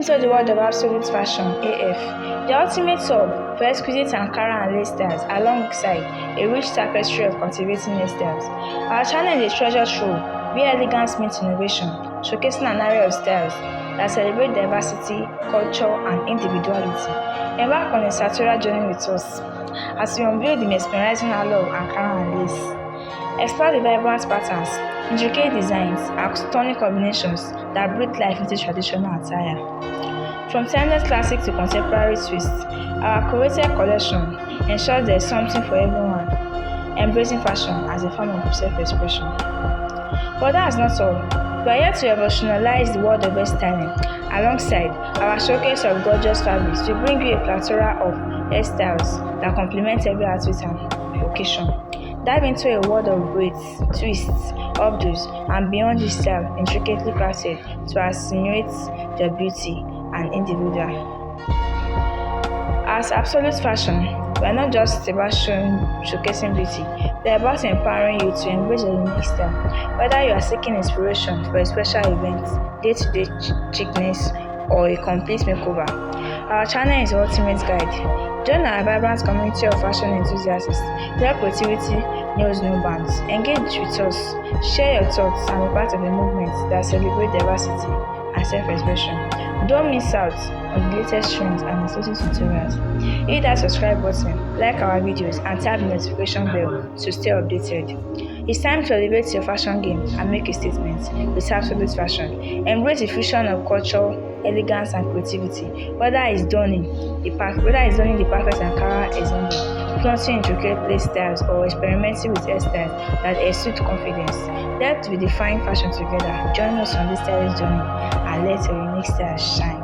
Into the world of absolute fashion AF, the ultimate hub for exquisite Ankara and lace styles alongside a rich tapestry of captivating hairstyles. Our channel is a treasure trove where elegance meets innovation, showcasing an array of styles that celebrate diversity, culture, and individuality. Embark on a sartorial journey with us as we unveil the mesmerizing allure of Ankara and lace. Explore the vibrant patterns, intricate designs, and stunning combinations that breathe life into traditional attire. From timeless classics to contemporary twists, our curated collection ensures there is something for everyone, embracing fashion as a form of self-expression. But that's not all. We are here to revolutionize the world of hairstyling. Alongside our showcase of gorgeous fabrics, we bring you a plethora of hairstyles that complement every outfit and occasion. Dive into a world of braids, twists, updos, and beyond this style intricately crafted to accentuate their beauty and individual. As absolute fashion, we are not just about showcasing beauty, we are about empowering you to embrace a unique style. Whether you are seeking inspiration for a special event, day-to-day chicness, or a complete makeover, our channel is the ultimate guide. Join our vibrant community of fashion enthusiasts where creativity knows no bounds. Engage with us, share your thoughts, and be part of a movement that celebrates diversity and self-expression. Don't miss out on the latest trends and exclusive tutorials. Hit that subscribe button, like our videos, and tap the notification bell to stay updated. It's time to elevate your fashion game and make a statement with absolute fashion. Embrace the fusion of culture, elegance, and creativity. Whether it's donning the perfect Ankara ensemble, flaunting intricate lace styles, or experimenting with hairstyles that exude confidence, let's redefine fashion together. Join us on this stylish journey and let your unique style shine.